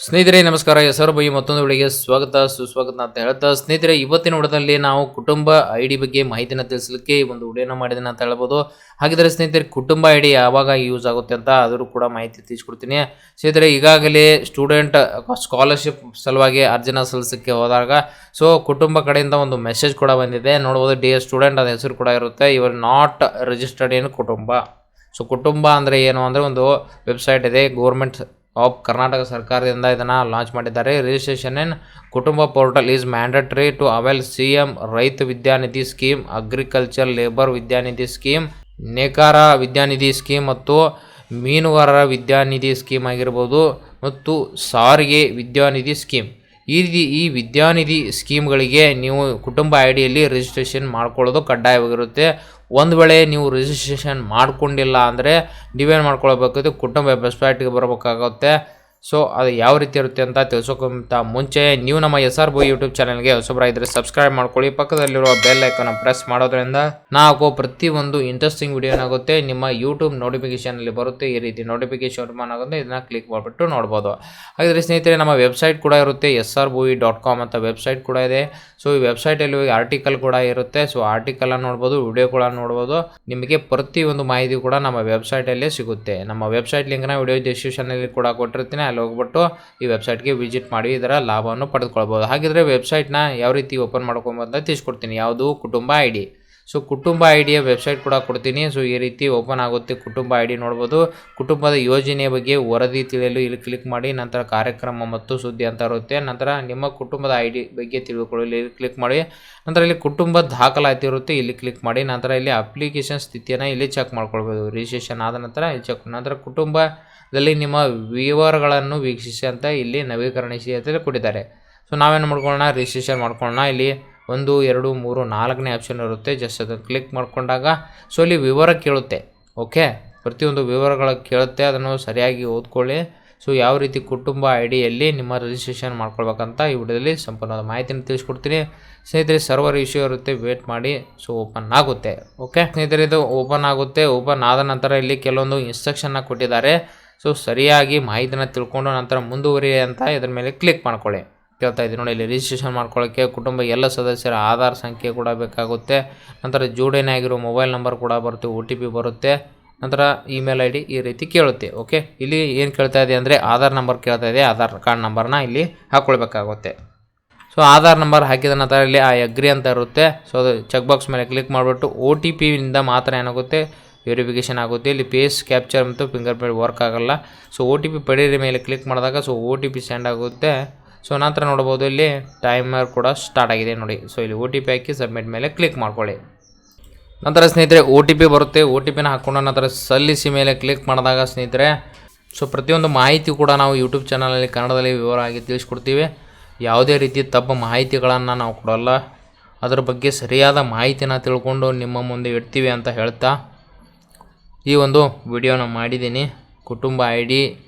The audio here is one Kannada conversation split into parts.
ಸ್ನೇಹಿತರೆ ನಮಸ್ಕಾರ. ಹೆಸರು ಬೈ ಮತ್ತೊಂದು ವಿಡಿಯೋಗೆ ಸ್ವಾಗತ ಸುಸ್ವಾಗತ ಅಂತ ಹೇಳ್ತಾ, ಸ್ನೇಹಿತರೆ ಇವತ್ತಿನ ವಿಡಿಯೋದಲ್ಲಿ ನಾವು ಕುಟುಂಬ ಐಡಿ ಬಗ್ಗೆ ಮಾಹಿತಿನ ತಿಳಿಸಲಿಕ್ಕೆ ಈ ಒಂದು ವಿಡಿಯೋನ ಮಾಡಿದ್ದೀನಿ ಅಂತ ಹೇಳ್ಬೋದು. ಹಾಗಿದ್ರೆ ಸ್ನೇಹಿತರೆ ಕುಟುಂಬ ಐಡಿ ಯಾವಾಗ ಯೂಸ್ ಆಗುತ್ತೆ ಅಂತ ಅದರೂ ಕೂಡ ಮಾಹಿತಿ ತಿಳಿಸ್ಕೊಡ್ತೀನಿ. ಸ್ನೇಹಿತರೆ ಈಗಾಗಲೇ ಸ್ಟೂಡೆಂಟ್ ಸ್ಕಾಲರ್ಶಿಪ್ ಸಲುವಾಗಿ ಅರ್ಜಿನ ಸಲ್ಲಿಸಕ್ಕೆ ಹೋದಾಗ ಕುಟುಂಬ ಕಡೆಯಿಂದ ಒಂದು ಮೆಸೇಜ್ ಕೂಡ ಬಂದಿದೆ. ನೋಡ್ಬೋದು, ಡಿಯರ್ ಸ್ಟೂಡೆಂಟ್ ಅದ ಹೆಸರು ಕೂಡ ಇರುತ್ತೆ. ಇವರು ನಾಟ್ ರಿಜಿಸ್ಟರ್ಡ್ ಇನ್ ಕುಟುಂಬ. ಕುಟುಂಬ ಅಂದರೆ ಏನು ಅಂದರೆ ಒಂದು ವೆಬ್ಸೈಟ್ ಇದೆ, ಗೌರ್ಮೆಂಟ್ ಆಫ್ ಕರ್ನಾಟಕ ಸರ್ಕಾರದಿಂದ ಇದನ್ನು ಲಾಂಚ್ ಮಾಡಿದ್ದಾರೆ. Registration in Kutumba portal is mandatory to avail CM Raitha Vidyanidhi scheme, agriculture labour Vidyanidhi scheme, Nekara Vidyanidhi scheme ಮತ್ತು ಮೀನುಗಾರರ ವಿದ್ಯಾನಿಧಿ ಸ್ಕೀಮ್ ಆಗಿರ್ಬೋದು ಮತ್ತು ಸಾರಿಗೆ ವಿದ್ಯಾನಿಧಿ ಸ್ಕೀಮ್. ಈ ವಿದ್ಯಾನಿಧಿ ಸ್ಕೀಮ್ಗಳಿಗೆ ನೀವು ಕುಟುಂಬ ಐಡಿಯಲ್ಲಿ ರಿಜಿಸ್ಟ್ರೇಷನ್ ಮಾಡ್ಕೊಳ್ಳೋದು ಕಡ್ಡಾಯವಾಗಿರುತ್ತೆ. ಒಂದು ವೇಳೆ ನೀವು ರಿಜಿಸ್ಟ್ರೇಷನ್ ಮಾಡ್ಕೊಂಡಿಲ್ಲ ಅಂದರೆ ನೀವೇನು ಮಾಡ್ಕೊಳ್ಬೇಕು, ಕುಟುಂಬ ವೆಬ್ಸೈಟ್ಗೆ ಬರಬೇಕಾಗುತ್ತೆ. ಅದು ಯಾವ ರೀತಿ ಇರುತ್ತೆ ಅಂತ ತಿಳಿಸೋಕ್ಕಿಂತ ಮುಂಚೆ ನೀವು ನಮ್ಮ SR Boy ಯೂಟ್ಯೂಬ್ ಚಾನಲ್ಗೆ ಹೊಸಬರಾಗಿದ್ದರೆ ಸಬ್ಸ್ಕ್ರೈಬ್ ಮಾಡ್ಕೊಳ್ಳಿ. ಪಕ್ಕದಲ್ಲಿರುವ ಬೆಲ್ ಐಕಾನ್ ಪ್ರೆಸ್ ಮಾಡೋದ್ರಿಂದ ನಾವು ಪ್ರತಿಯೊಂದು ಇಂಟ್ರೆಸ್ಟಿಂಗ್ ವಿಡಿಯೋ ಏನಾಗುತ್ತೆ ನಿಮ್ಮ ಯೂಟ್ಯೂಬ್ ನೋಟಿಫಿಕೇಷನಲ್ಲಿ ಬರುತ್ತೆ. ಈ ರೀತಿ ನೋಟಿಫಿಕೇಶನ್ ಆಗುತ್ತೆ, ಇದನ್ನು ಕ್ಲಿಕ್ ಮಾಡಿಬಿಟ್ಟು ನೋಡ್ಬೋದು. ಹಾಗಾದರೆ ಸ್ನೇಹಿತರೆ, ನಮ್ಮ ವೆಬ್ಸೈಟ್ ಕೂಡ ಇರುತ್ತೆ, srboy.com ಅಂತ ವೆಬ್ಸೈಟ್ ಕೂಡ ಇದೆ. ಈ ವೆಬ್ಸೈಟಲ್ಲಿ ಆರ್ಟಿಕಲ್ ಕೂಡ ಇರುತ್ತೆ. ಆರ್ಟಿಕಲನ್ನು ನೋಡ್ಬೋದು, ವಿಡಿಯೋ ಕೂಡ ನೋಡ್ಬೋದು. ನಿಮಗೆ ಪ್ರತಿಯೊಂದು ಮಾಹಿತಿ ಕೂಡ ನಮ್ಮ ವೆಬ್ಸೈಟಲ್ಲೇ ಸಿಗುತ್ತೆ. ನಮ್ಮ ವೆಬ್ಸೈಟ್ ಲಿಂಕ್ನ ವಿಡಿಯೋ ಡಿಸ್ಕ್ರಿಪ್ಷನಲ್ಲಿ ಕೂಡ ಕೊಟ್ಟಿರ್ತೀನಿ. ಅಲ್ಲಿ ಹೋಗ್ಬಿಟ್ಟು ಈ ವೆಬ್ಸೈಟ್ಗೆ ವಿಸಿಟ್ ಮಾಡಿ ಇದರ ಲಾಭವನ್ನು ಪಡೆದುಕೊಳ್ಬೋದು. ಹಾಗಿದ್ರೆ ವೆಬ್ಸೈಟ್ನ ಯಾವ ರೀತಿ ಓಪನ್ ಮಾಡ್ಕೊಬೋದು ಅಂತ ತಿಳಿಸ್ಕೊಡ್ತೀನಿ. ಯಾವುದು ಕುಟುಂಬ ಐಡಿ. ಕುಟುಂಬ ಐಡಿಯ ವೆಬ್ಸೈಟ್ ಕೂಡ ಕೊಡ್ತೀನಿ. ಈ ರೀತಿ ಓಪನ್ ಆಗುತ್ತೆ. ಕುಟುಂಬ ಐಡಿ ನೋಡ್ಬೋದು. ಕುಟುಂಬದ ಯೋಜನೆಯ ಬಗ್ಗೆ ವರದಿ ತಿಳಿಯಲು ಇಲ್ಲಿ ಕ್ಲಿಕ್ ಮಾಡಿ. ನಂತರ ಕಾರ್ಯಕ್ರಮ ಮತ್ತು ಸುದ್ದಿ ಅಂತ ಇರುತ್ತೆ. ನಂತರ ನಿಮ್ಮ ಕುಟುಂಬದ ಐಡಿ ಬಗ್ಗೆ ತಿಳಿದುಕೊಳ್ಳಲು ಇಲ್ಲಿ ಕ್ಲಿಕ್ ಮಾಡಿ. ನಂತರ ಇಲ್ಲಿ ಕುಟುಂಬ ದಾಖಲಾತಿ ಇರುತ್ತೆ, ಇಲ್ಲಿ ಕ್ಲಿಕ್ ಮಾಡಿ. ನಂತರ ಇಲ್ಲಿ ಅಪ್ಲಿಕೇಶನ್ ಸ್ಥಿತಿಯನ್ನು ಇಲ್ಲಿ ಚೆಕ್ ಮಾಡ್ಕೊಳ್ಬೋದು. ರಿಜಿಸ್ಟ್ರೇಷನ್ ಆದ ನಂತರ ಇಲ್ಲಿ ಚೆಕ್. ನಂತರ ಕುಟುಂಬದಲ್ಲಿ ನಿಮ್ಮ ವಿವರಗಳನ್ನು ವೀಕ್ಷಿಸಿ ಅಂತ ಇಲ್ಲಿ ನವೀಕರಣಿಸಿ ಅಂತ ಕೊಟ್ಟಿದ್ದಾರೆ. ನಾವೇನು ಮಾಡ್ಕೊಳ್ಳೋಣ, ರಿಜಿಸ್ಟ್ರೇಷನ್ ಮಾಡ್ಕೊಳ್ಳೋಣ. ಇಲ್ಲಿ 1, 2, 3, 4ನೇ ಆಪ್ಷನ್ ಇರುತ್ತೆ. ಜಸ್ಟ್ ಅದನ್ನು ಕ್ಲಿಕ್ ಮಾಡ್ಕೊಂಡಾಗ ಇಲ್ಲಿ ವಿವರ ಕೇಳುತ್ತೆ. ಓಕೆ, ಪ್ರತಿಯೊಂದು ವಿವರಗಳು ಕೇಳುತ್ತೆ, ಅದನ್ನು ಸರಿಯಾಗಿ ಓದ್ಕೊಳ್ಳಿ. ಯಾವ ರೀತಿ ಕುಟುಂಬ ಐಡಿಯಲ್ಲಿ ನಿಮ್ಮ ರಿಜಿಸ್ಟ್ರೇಷನ್ ಮಾಡ್ಕೊಳ್ಬೇಕಂತ ಈ ವಿಡಿಯೋದಲ್ಲಿ ಸಂಪೂರ್ಣವಾದ ಮಾಹಿತಿನ ತಿಳಿಸ್ಕೊಡ್ತೀನಿ. ಸ್ನೇಹಿತರೆ, ಸರ್ವರ್ ಇಶ್ಯೂ ಇರುತ್ತೆ, ವೇಟ್ ಮಾಡಿ. ಓಪನ್ ಆಗುತ್ತೆ. ಓಕೆ ಸ್ನೇಹಿತರೆ, ಇದು ಓಪನ್ ಆಗುತ್ತೆ. ಓಪನ್ ಆದ ನಂತರ ಇಲ್ಲಿ ಕೆಲವೊಂದು ಇನ್ಸ್ಟ್ರಕ್ಷನ್ನ ಕೊಟ್ಟಿದ್ದಾರೆ. ಸರಿಯಾಗಿ ಮಾಹಿತಿನ ತಿಳ್ಕೊಂಡು ನಂತರ ಮುಂದುವರಿ ಅಂತ ಇದ್ರ ಮೇಲೆ ಕ್ಲಿಕ್ ಮಾಡ್ಕೊಳ್ಳಿ. ಕೇಳ್ತಾ ಇದ್ದೀನಿ ನೋಡಿ, ಇಲ್ಲಿ ರಿಜಿಸ್ಟ್ರೇಷನ್ ಮಾಡ್ಕೊಳ್ಳೋಕ್ಕೆ ಕುಟುಂಬ ಎಲ್ಲ ಸದಸ್ಯರ ಆಧಾರ್ ಸಂಖ್ಯೆ ಕೂಡ ಬೇಕಾಗುತ್ತೆ. ನಂತರ ಜೋಡಣೆ ಆಗಿರೋ ಮೊಬೈಲ್ ನಂಬರ್ ಕೂಡ ಬರುತ್ತೆ, OTP ಬರುತ್ತೆ. ನಂತರ ಇಮೇಲ್ ID ಈ ರೀತಿ ಕೇಳುತ್ತೆ. ಓಕೆ, ಇಲ್ಲಿ ಏನು ಕೇಳ್ತಾ ಇದೆ ಅಂದರೆ ಆಧಾರ್ ನಂಬರ್ ಕೇಳ್ತಾ ಇದೆ. ಆಧಾರ್ ಕಾರ್ಡ್ ನಂಬರ್ನ ಇಲ್ಲಿ ಹಾಕ್ಕೊಳ್ಬೇಕಾಗುತ್ತೆ. ಆಧಾರ್ ನಂಬರ್ ಹಾಕಿದ ನಂತರ ಇಲ್ಲಿ ಅಗ್ರಿ ಅಂತ ಇರುತ್ತೆ. ಅದು ಚೆಕ್ ಬಾಕ್ಸ್ ಮೇಲೆ ಕ್ಲಿಕ್ ಮಾಡಿಬಿಟ್ಟು OTPಯಿಂದ ಮಾತ್ರ ಏನಾಗುತ್ತೆ, ವೆರಿಫಿಕೇಷನ್ ಆಗುತ್ತೆ. ಇಲ್ಲಿ ಫೇಸ್ ಕ್ಯಾಪ್ಚರ್ ಮತ್ತು ಫಿಂಗರ್ ಪ್ರಿಂಟ್ ವರ್ಕ್ ಆಗೋಲ್ಲ. OTP ಪಡೆಯ ಮೇಲೆ ಕ್ಲಿಕ್ ಮಾಡಿದಾಗ OTP ಸೆಂಡ್ ಆಗುತ್ತೆ. ನಂತರ ನೋಡ್ಬೋದು, ಇಲ್ಲಿ ಟೈಮರ್ ಕೂಡ ಸ್ಟಾರ್ಟ್ ಆಗಿದೆ ನೋಡಿ. ಇಲ್ಲಿ OTP ಹಾಕಿ ಸಬ್ಮಿಟ್ ಮೇಲೆ ಕ್ಲಿಕ್ ಮಾಡ್ಕೊಳ್ಳಿ. ನಂತರ ಸ್ನೇಹಿತರೆ OTP ಬರುತ್ತೆ. OTPನ ಹಾಕ್ಕೊಂಡು ನಂತರ ಸಲ್ಲಿಸಿ ಮೇಲೆ ಕ್ಲಿಕ್ ಮಾಡಿದಾಗ ಸ್ನೇಹಿತರೆ ಪ್ರತಿಯೊಂದು ಮಾಹಿತಿ ಕೂಡ ನಾವು ಯೂಟ್ಯೂಬ್ ಚಾನಲಲ್ಲಿ ಕನ್ನಡದಲ್ಲಿ ವಿವರವಾಗಿ ತಿಳಿಸ್ಕೊಡ್ತೀವಿ. ಯಾವುದೇ ರೀತಿ ತಪ್ಪು ಮಾಹಿತಿಗಳನ್ನು ನಾವು ಕೊಡಲ್ಲ. ಅದರ ಬಗ್ಗೆ ಸರಿಯಾದ ಮಾಹಿತಿನ ತಿಳ್ಕೊಂಡು ನಿಮ್ಮ ಮುಂದೆ ಇಡ್ತೀವಿ ಅಂತ ಹೇಳ್ತಾ ಈ ಒಂದು ವಿಡಿಯೋನ ಮಾಡಿದ್ದೀನಿ. ಕುಟುಂಬ ಐಡಿ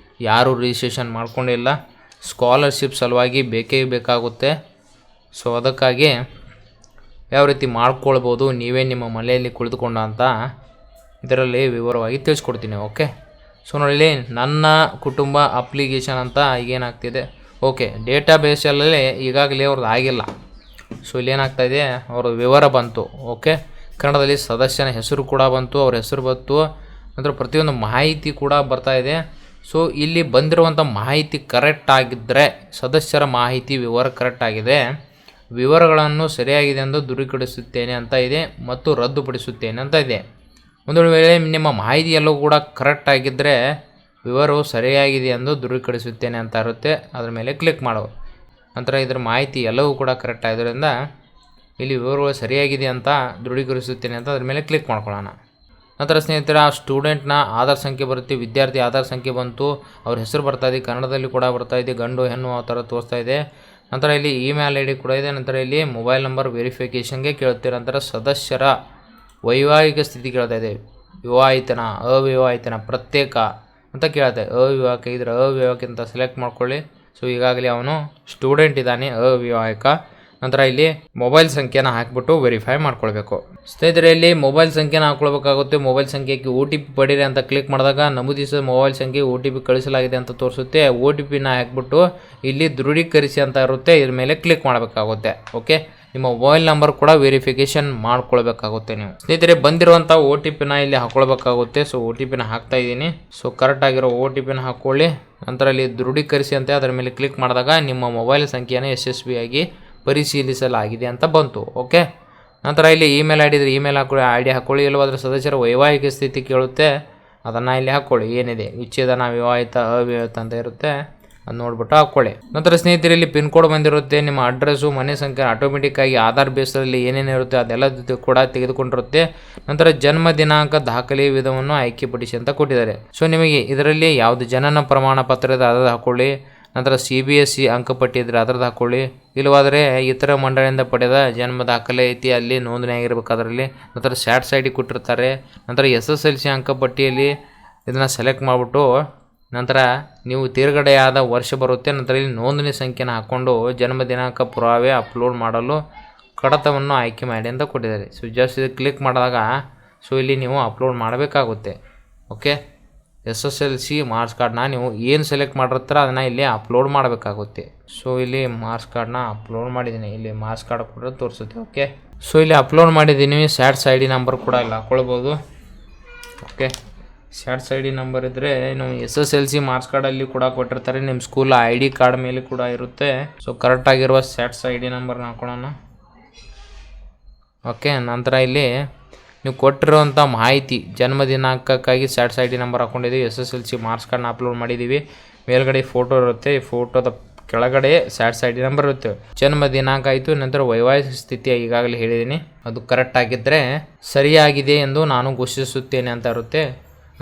ಯಾರು ರಿಜಿಸ್ಟ್ರೇಷನ್ ಮಾಡ್ಕೊಂಡಿಲ್ಲ, ಸ್ಕಾಲರ್ಶಿಪ್ ಸಲುವಾಗಿ ಬೇಕೇ ಬೇಕಾಗುತ್ತೆ. ಅದಕ್ಕಾಗಿ ಯಾವ ರೀತಿ ಮಾಡ್ಕೊಳ್ಬೋದು ನೀವೇ ನಿಮ್ಮ ಮನೆಯಲ್ಲಿ ಕುಳಿತುಕೊಂಡು ಅಂತ ಇದರಲ್ಲಿ ವಿವರವಾಗಿ ತಿಳಿಸ್ಕೊಡ್ತೀನಿ. ಓಕೆ, ನೋಡಿ, ನನ್ನ ಕುಟುಂಬ ಅಪ್ಲಿಕೇಶನ್ ಅಂತ ಈಗೇನಾಗ್ತಿದೆ. ಓಕೆ, ಡೇಟಾ ಬೇಸಲ್ಲಿ ಈಗಾಗಲೇ ಅವ್ರದ್ದು ಆಗಿಲ್ಲ. ಇಲ್ಲೇನಾಗ್ತಾಯಿದೆ, ಅವ್ರ ವಿವರ ಬಂತು. ಓಕೆ, ಕನ್ನಡದಲ್ಲಿ ಸದಸ್ಯನ ಹೆಸರು ಕೂಡ ಬಂತು, ಅವ್ರ ಹೆಸರು ಬಂತು. ನಂತರ ಪ್ರತಿಯೊಂದು ಮಾಹಿತಿ ಕೂಡ ಬರ್ತಾಯಿದೆ. ಇಲ್ಲಿ ಬಂದಿರುವಂಥ ಮಾಹಿತಿ ಕರೆಕ್ಟ್ ಆಗಿದ್ದರೆ, ಸದಸ್ಯರ ಮಾಹಿತಿ ವಿವರ ಕರೆಕ್ಟ್ ಆಗಿದೆ, ವಿವರಗಳನ್ನು ಸರಿಯಾಗಿದೆ ಎಂದು ದೃಢೀಕರಿಸುತ್ತೇನೆ ಅಂತ ಇದೆ ಮತ್ತು ರದ್ದುಪಡಿಸುತ್ತೇನೆ ಅಂತ ಇದೆ. ಒಂದು ವೇಳೆ ನಿಮ್ಮ ಮಾಹಿತಿ ಎಲ್ಲವೂ ಕೂಡ ಕರೆಕ್ಟ್ ಆಗಿದ್ದರೆ ವಿವರವು ಸರಿಯಾಗಿದೆ ಎಂದು ದೃಢೀಕರಿಸುತ್ತೇನೆ ಅಂತ ಇರುತ್ತೆ. ಅದರ ಮೇಲೆ ಕ್ಲಿಕ್ ಮಾಡು. ನಂತರ ಇದರ ಮಾಹಿತಿ ಎಲ್ಲವೂ ಕೂಡ ಕರೆಕ್ಟ್ ಆಗಿದ್ದರಿಂದ ಇಲ್ಲಿ ವಿವರಗಳು ಸರಿಯಾಗಿದೆ ಅಂತ ದೃಢೀಕರಿಸುತ್ತೇನೆ ಅಂತ ಅದ್ರ ಮೇಲೆ ಕ್ಲಿಕ್ ಮಾಡ್ಕೊಳ್ಳೋಣ. ನಂತರ ಸ್ನೇಹಿತರ ಸ್ಟೂಡೆಂಟ್ನ ಆಧಾರ್ ಸಂಖ್ಯೆ ಬರುತ್ತೆ, ವಿದ್ಯಾರ್ಥಿ ಆಧಾರ್ ಸಂಖ್ಯೆ ಬಂತು, ಅವ್ರ ಹೆಸರು ಬರ್ತಾಯಿದೆ, ಕನ್ನಡದಲ್ಲಿ ಕೂಡ ಬರ್ತಾಯಿದೆ, ಗಂಡು ಹೆಣ್ಣು ಆ ಥರ ತೋರಿಸ್ತಾ ಇದೆ. ನಂತರ ಇಲ್ಲಿ ಇಮೇಲ್ ID ಕೂಡ ಇದೆ. ನಂತರ ಇಲ್ಲಿ ಮೊಬೈಲ್ ನಂಬರ್ ವೆರಿಫಿಕೇಷನ್ಗೆ ಕೇಳುತ್ತೆ. ನಂತರ ಸದಸ್ಯರ ವೈವಾಹಿಕ ಸ್ಥಿತಿ ಕೇಳ್ತಾ ಇದೆ, ವಿವಾಹಿತನ ಅವಿವಾಹಿತನ ಪ್ರತ್ಯೇಕ ಅಂತ ಕೇಳ್ತಾ ಇದೆ. ಅವಿವಾಹಿಕ ಇದ್ರೆ ಅವಿವಾಹಿಕ ಅಂತ ಸೆಲೆಕ್ಟ್ ಮಾಡ್ಕೊಳ್ಳಿ. ಈಗಾಗಲೇ ಅವನು ಸ್ಟೂಡೆಂಟ್ ಇದ್ದಾನೆ, ಅವಿವಾಹಿಕ. ನಂತರ ಇಲ್ಲಿ ಮೊಬೈಲ್ ಸಂಖ್ಯೆನ ಹಾಕಿಬಿಟ್ಟು ವೆರಿಫೈ ಮಾಡ್ಕೊಳ್ಬೇಕು. ಸ್ನೇಹಿತರೆ ಇಲ್ಲಿ ಮೊಬೈಲ್ ಸಂಖ್ಯೆನ ಹಾಕೊಳ್ಬೇಕಾಗುತ್ತೆ. ಮೊಬೈಲ್ ಸಂಖ್ಯೆಗೆ OTP ಪಡೀರಿ ಅಂತ ಕ್ಲಿಕ್ ಮಾಡಿದಾಗ ನಮೂದಿಸಿದ ಮೊಬೈಲ್ ಸಂಖ್ಯೆ OTP ಕಳಿಸಲಾಗಿದೆ ಅಂತ ತೋರಿಸುತ್ತೆ. OTPನ ಹಾಕ್ಬಿಟ್ಟು ಇಲ್ಲಿ ದೃಢೀಕರಿಸಿ ಅಂತ ಇರುತ್ತೆ, ಇದ್ರ ಮೇಲೆ ಕ್ಲಿಕ್ ಮಾಡಬೇಕಾಗುತ್ತೆ. ಓಕೆ, ನಿಮ್ಮ ಮೊಬೈಲ್ ನಂಬರ್ ಕೂಡ ವೆರಿಫಿಕೇಶನ್ ಮಾಡ್ಕೊಳ್ಬೇಕಾಗುತ್ತೆ ನೀವು. ಸ್ನೇಹಿತರೆ ಬಂದಿರುವಂಥ OTPನ ಇಲ್ಲಿ ಹಾಕೊಳ್ಬೇಕಾಗುತ್ತೆ. ಸೊ OTPನ ಹಾಕ್ತಾ ಇದ್ದೀನಿ. ಸೊ ಕರೆಕ್ಟ್ ಆಗಿರೋ OTPನ ಹಾಕ್ಕೊಳ್ಳಿ. ನಂತರ ಇಲ್ಲಿ ದೃಢೀಕರಿಸಿ ಅಂತ ಅದರ ಮೇಲೆ ಕ್ಲಿಕ್ ಮಾಡಿದಾಗ ನಿಮ್ಮ ಮೊಬೈಲ್ ಸಂಖ್ಯೆಯನ್ನು ಯಶಸ್ವಿಯಾಗಿ ಪರಿಶೀಲಿಸಲಾಗಿದೆ ಅಂತ ಬಂತು. ಓಕೆ, ನಂತರ ಇಲ್ಲಿ ಇಮೇಲ್ ID ಇದ್ರೆ ಇಮೇಲ್ ID ಹಾಕ್ಕೊಳ್ಳಿ. ಇಲ್ಲವಾದರೆ ಸದಸ್ಯರ ವೈವಾಹಿಕ ಸ್ಥಿತಿ ಕೇಳುತ್ತೆ, ಅದನ್ನು ಇಲ್ಲಿ ಹಾಕ್ಕೊಳ್ಳಿ. ಏನಿದೆ ವಿಚ್ಛೇದನ, ವಿವಾಹಿತ, ಅವಿವಾಹಿತ ಅಂತ ಇರುತ್ತೆ, ಅದು ನೋಡ್ಬಿಟ್ಟು ಹಾಕ್ಕೊಳ್ಳಿ. ನಂತರ ಸ್ನೇಹಿತರೆ ಇಲ್ಲಿ ಪಿನ್ ಕೋಡ್ ಬಂದಿರುತ್ತೆ. ನಿಮ್ಮ ಅಡ್ರೆಸ್ಸು, ಮನೆ ಸಂಖ್ಯೆ ಆಟೋಮೆಟಿಕ್ಕಾಗಿ ಆಧಾರ್ ಬೇಸಲ್ಲಿ ಏನೇನಿರುತ್ತೆ ಅದೆಲ್ಲ ಕೂಡ ತೆಗೆದುಕೊಂಡಿರುತ್ತೆ. ನಂತರ ಜನ್ಮ ದಿನಾಂಕ ದಾಖಲೆ ವಿಧವನ್ನು ಆಯ್ಕೆಪಡಿಸಿ ಅಂತ ಕೊಟ್ಟಿದ್ದಾರೆ. ಸೊ ನಿಮಗೆ ಇದರಲ್ಲಿ ಯಾವುದು ಜನನ ಪ್ರಮಾಣ ಪತ್ರ ಇದೆ ಅದನ್ನು ಹಾಕ್ಕೊಳ್ಳಿ. ನಂತರ CBSE ಅಂಕಪಟ್ಟಿ ಇದ್ದರೆ ಅದರದ್ದು ಹಾಕ್ಕೊಳ್ಳಿ. ಇಲ್ಲವಾದರೆ ಇತರ ಮಂಡಳಿಯಿಂದ ಪಡೆದ ಜನ್ಮ ದಾಖಲೆ ಐತಿ, ಅಲ್ಲಿ ನೋಂದಣಿ ಆಗಿರ್ಬೇಕು ಅದರಲ್ಲಿ. ನಂತರ ಸ್ಯಾಟ್ಸ್ ID ಕೊಟ್ಟಿರ್ತಾರೆ. ನಂತರ SSLC ಅಂಕಪಟ್ಟಿಯಲ್ಲಿ ಇದನ್ನು ಸೆಲೆಕ್ಟ್ ಮಾಡಿಬಿಟ್ಟು ನಂತರ ನೀವು ತೇರ್ಗಡೆಯಾದ ವರ್ಷ ಬರುತ್ತೆ. ನಂತರ ಇಲ್ಲಿ ನೋಂದಣಿ ಸಂಖ್ಯೆನ ಹಾಕ್ಕೊಂಡು ಜನ್ಮ ದಿನಾಂಕ ಪುರಾವೆ ಅಪ್ಲೋಡ್ ಮಾಡಲು ಕಡತವನ್ನು ಆಯ್ಕೆ ಮಾಡಿ ಅಂತ ಕೊಟ್ಟಿದ್ದಾರೆ. ಸೊ ಜಸ್ಟ್ ಇದು ಕ್ಲಿಕ್ ಮಾಡಿದಾಗ ಸೊ ಇಲ್ಲಿ ನೀವು ಅಪ್ಲೋಡ್ ಮಾಡಬೇಕಾಗುತ್ತೆ. ಓಕೆ, SSLC ಮಾರ್ಕ್ಸ್ ಕಾರ್ಡ್ನ ನೀವು ಏನು ಸೆಲೆಕ್ಟ್ ಮಾಡಿರ್ತೀರ ಅದನ್ನು ಇಲ್ಲಿ ಅಪ್ಲೋಡ್ ಮಾಡಬೇಕಾಗುತ್ತೆ. ಸೊ ಇಲ್ಲಿ ಮಾರ್ಕ್ಸ್ ಕಾರ್ಡ್ನ ಅಪ್ಲೋಡ್ ಮಾಡಿದ್ದೀನಿ. ಇಲ್ಲಿ ಮಾರ್ಕ್ಸ್ ಕಾರ್ಡ್ ಕೂಡ ತೋರಿಸುತ್ತೆ. ಓಕೆ, ಸೊ ಇಲ್ಲಿ ಅಪ್ಲೋಡ್ ಮಾಡಿದ್ದೀನಿ. ಸ್ಯಾಟ್ಸ್ ID ನಂಬರ್ ಕೂಡ ಇಲ್ಲಿ ಹಾಕ್ಕೊಳ್ಬೋದು. ಓಕೆ, ಸ್ಯಾಟ್ಸ್ ID ನಂಬರ್ ಇದ್ದರೆ ನಾವು SSLC ಮಾರ್ಕ್ಸ್ ಕಾರ್ಡಲ್ಲಿ ಕೂಡ ಕೊಟ್ಟಿರ್ತಾರೆ, ನಿಮ್ಮ ಸ್ಕೂಲ್ ID ಕಾರ್ಡ್ ಮೇಲೆ ಕೂಡ ಇರುತ್ತೆ. ಸೊ ಕರೆಕ್ಟಾಗಿರುವ ಸ್ಯಾಟ್ಸ್ ID ನಂಬರ್ನ ಹಾಕೊಳ್ಳೋಣ. ಓಕೆ, ನಂತರ ಇಲ್ಲಿ ನೀವು ಕೊಟ್ಟಿರುವಂಥ ಮಾಹಿತಿ ಜನ್ಮ ದಿನಾಂಕಕ್ಕಾಗಿ ಸ್ಯಾಟ್ಸ್ ID ನಂಬರ್ ಹಾಕ್ಕೊಂಡಿದ್ದೀವಿ. SSLC ಮಾರ್ಕ್ಸ್ ಕಾರ್ಡ್ನ ಅಪ್ಲೋಡ್ ಮಾಡಿದ್ದೀವಿ. ಮೇಲ್ಗಡೆ ಫೋಟೋ ಇರುತ್ತೆ, ಈ ಫೋಟೋದ ಕೆಳಗಡೆ ಸ್ಯಾಟ್ಸ್ ID ನಂಬರ್ ಇರುತ್ತೆ. ಜನ್ಮ ದಿನಾಂಕ ಆಯಿತು. ನಂತರ ವೈವಾಹಿಕ ಸ್ಥಿತಿ ಈಗಾಗಲೇ ಹೇಳಿದ್ದೀನಿ, ಅದು ಕರೆಕ್ಟ್ ಆಗಿದ್ದರೆ ಸರಿಯಾಗಿದೆ ಎಂದು ನಾನು ಘೋಷಿಸುತ್ತೇನೆ ಅಂತ ಇರುತ್ತೆ.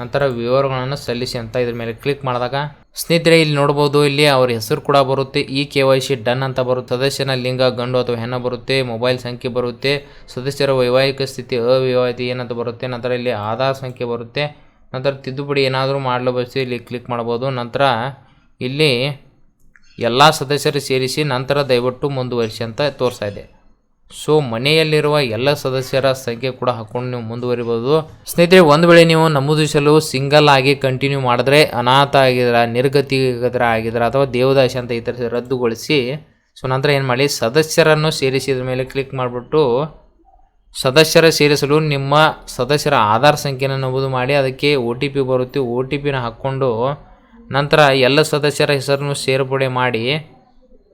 ನಂತರ ವಿವರಗಳನ್ನು ಸಲ್ಲಿಸಿ ಅಂತ ಇದ್ರ ಮೇಲೆ ಕ್ಲಿಕ್ ಮಾಡಿದಾಗ ಸ್ನೇಹಿತರೆ ಇಲ್ಲಿ ನೋಡ್ಬೋದು, ಇಲ್ಲಿ ಅವ್ರ ಹೆಸರು ಕೂಡ ಬರುತ್ತೆ. KYC ಡನ್ ಅಂತ ಬರುತ್ತೆ. ಸದಸ್ಯನ ಲಿಂಗ ಗಂಡು ಅಥವಾ ಹೆಣ್ಣು ಬರುತ್ತೆ. ಮೊಬೈಲ್ ಸಂಖ್ಯೆ ಬರುತ್ತೆ. ಸದಸ್ಯರ ವೈವಾಹಿಕ ಸ್ಥಿತಿ ಅವಿವಾಹಿತ ಏನಂತ ಬರುತ್ತೆ. ನಂತರ ಇಲ್ಲಿ ಆಧಾರ್ ಸಂಖ್ಯೆ ಬರುತ್ತೆ. ನಂತರ ತಿದ್ದುಪಡಿ ಏನಾದರೂ ಮಾಡಲು ಬಯಸಿ ಇಲ್ಲಿ ಕ್ಲಿಕ್ ಮಾಡ್ಬೋದು. ನಂತರ ಇಲ್ಲಿ ಎಲ್ಲ ಸದಸ್ಯರು ಸೇರಿಸಿ ನಂತರ ದಯವಿಟ್ಟು ಮುಂದುವರಿಸಿ ಅಂತ ತೋರಿಸ್ತಾ ಇದೆ. ಸೊ ಮನೆಯಲ್ಲಿರುವ ಎಲ್ಲ ಸದಸ್ಯರ ಸಂಖ್ಯೆ ಕೂಡ ಹಾಕ್ಕೊಂಡು ನೀವು ಮುಂದುವರಿಬೋದು. ಸ್ನೇಹಿತರೆ ಒಂದು ವೇಳೆ ನೀವು ನಮೂದಿಸಲು ಸಿಂಗಲ್ ಆಗಿ ಕಂಟಿನ್ಯೂ ಮಾಡಿದ್ರೆ ಅನಾಥ ಆಗಿದ್ರೆ, ನಿರ್ಗತಿಕರ ಆಗಿದ್ರೆ ಅಥವಾ ದೇವದಾಸಿ ಅಂತ ಈ ಥರ ರದ್ದುಗೊಳಿಸಿ. ಸೊ ನಂತರ ಏನು ಮಾಡಿ ಸದಸ್ಯರನ್ನು ಸೇರಿಸಿದ ಮೇಲೆ ಕ್ಲಿಕ್ ಮಾಡಿಬಿಟ್ಟು ಸದಸ್ಯರ ಸೇರಿಸಲು ನಿಮ್ಮ ಸದಸ್ಯರ ಆಧಾರ್ ಸಂಖ್ಯೆನ ನಮೂದು ಮಾಡಿ ಅದಕ್ಕೆ OTP ಬರುತ್ತೆ. OTPನ ಹಾಕ್ಕೊಂಡು ನಂತರ ಎಲ್ಲ ಸದಸ್ಯರ ಹೆಸರನ್ನು ಸೇರ್ಪಡೆ ಮಾಡಿ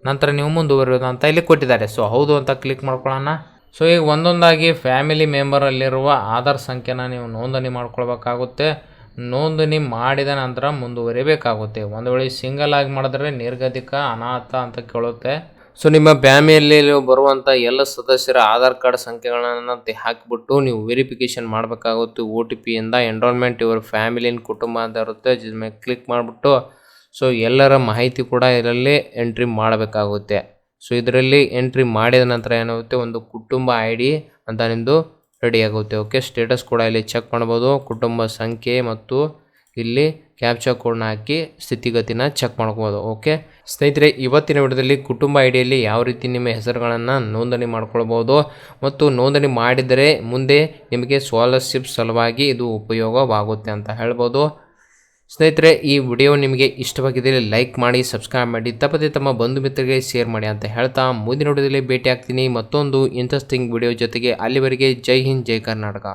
ನಂತರ ನೀವು ಮುಂದುವರಿಯೋದು ಅಂತ ಇಲ್ಲಿ ಕೊಟ್ಟಿದ್ದಾರೆ. ಸೊ ಹೌದು ಅಂತ ಕ್ಲಿಕ್ ಮಾಡ್ಕೊಳ್ಳೋಣ. ಸೊ ಈಗ ಒಂದೊಂದಾಗಿ ಫ್ಯಾಮಿಲಿ ಮೆಂಬರಲ್ಲಿರುವ ಆಧಾರ್ ಸಂಖ್ಯೆನ ನೀವು ನೋಂದಣಿ ಮಾಡ್ಕೊಳ್ಬೇಕಾಗುತ್ತೆ. ನೋಂದಣಿ ಮಾಡಿದ ನಂತರ ಮುಂದುವರಿಬೇಕಾಗುತ್ತೆ. ಒಂದು ವೇಳೆ ಸಿಂಗಲ್ ಆಗಿ ಮಾಡಿದ್ರೆ ನಿರ್ಗತಿಕ, ಅನಾಥ ಅಂತ ಕೇಳುತ್ತೆ. ಸೊ ನಿಮ್ಮ ಫ್ಯಾಮಿಲಿಯಲ್ಲಿ ಬರುವಂಥ ಎಲ್ಲ ಸದಸ್ಯರ ಆಧಾರ್ ಕಾರ್ಡ್ ಸಂಖ್ಯೆಗಳನ್ನು ಹಾಕಿಬಿಟ್ಟು ನೀವು ವೆರಿಫಿಕೇಷನ್ ಮಾಡಬೇಕಾಗುತ್ತೆ. OTPಯಿಂದ ಎನ್ರೋಲ್ಮೆಂಟ್ ಯುವರ್ ಫ್ಯಾಮಿಲಿ ಕುಟುಂಬ ಅಂತ ಇರುತ್ತೆ, ಇದ್ರ ಮೇಲೆ ಕ್ಲಿಕ್ ಮಾಡಿಬಿಟ್ಟು ಸೊ ಎಲ್ಲರ ಮಾಹಿತಿ ಕೂಡ ಇದರಲ್ಲಿ ಎಂಟ್ರಿ ಮಾಡಬೇಕಾಗುತ್ತೆ. ಸೊ ಇದರಲ್ಲಿ ಎಂಟ್ರಿ ಮಾಡಿದ ನಂತರ ಏನಾಗುತ್ತೆ, ಒಂದು ಕುಟುಂಬ ID ಅಂತ ನಿಮ್ಮದು ರೆಡಿ ಆಗುತ್ತೆ. ಓಕೆ, ಸ್ಟೇಟಸ್ ಕೂಡ ಇಲ್ಲಿ ಚೆಕ್ ಮಾಡ್ಬೋದು. ಕುಟುಂಬ ಸಂಖ್ಯೆ ಮತ್ತು ಇಲ್ಲಿ ಕ್ಯಾಪ್ಚಾ ಕೋಡ್ನ ಹಾಕಿ ಸ್ಥಿತಿಗತಿನ ಚೆಕ್ ಮಾಡ್ಬೋದು. ಓಕೆ ಸ್ನೇಹಿತರೆ, ಇವತ್ತಿನ ವಿಡಿಯೋದಲ್ಲಿ ಕುಟುಂಬ ಐಡಿಯಲ್ಲಿ ಯಾವ ರೀತಿ ನಿಮ್ಮ ಹೆಸರುಗಳನ್ನು ನೋಂದಣಿ ಮಾಡ್ಕೊಳ್ಬೋದು ಮತ್ತು ನೋಂದಣಿ ಮಾಡಿದರೆ ಮುಂದೆ ನಿಮಗೆ ಸ್ಕಾಲರ್ಶಿಪ್ ಸಲುವಾಗಿ ಇದು ಉಪಯೋಗವಾಗುತ್ತೆ ಅಂತ ಹೇಳ್ಬೋದು. ಸ್ನೇಹಿತರೆ, ಈ ವಿಡಿಯೋ ನಿಮಗೆ ಇಷ್ಟವಾಗಿದ್ದರೆ ಲೈಕ್ ಮಾಡಿ, ಸಬ್ಸ್ಕ್ರೈಬ್ ಮಾಡಿ, ತಪ್ಪದೆ ತಮ್ಮ ಬಂಧು ಮಿತ್ರರಿಗೆ ಶೇರ್ ಮಾಡಿ ಅಂತ ಹೇಳ್ತಾ ಮುಂದಿನ ವಿಡಿಯೋದಲ್ಲಿ ಭೇಟಿ ಆಗ್ತೀನಿ ಮತ್ತೊಂದು ಇಂಟ್ರೆಸ್ಟಿಂಗ್ ವಿಡಿಯೋ ಜೊತೆಗೆ. ಅಲ್ಲಿವರೆಗೆ ಜೈ ಹಿಂದ್, ಜೈ ಕರ್ನಾಟಕ.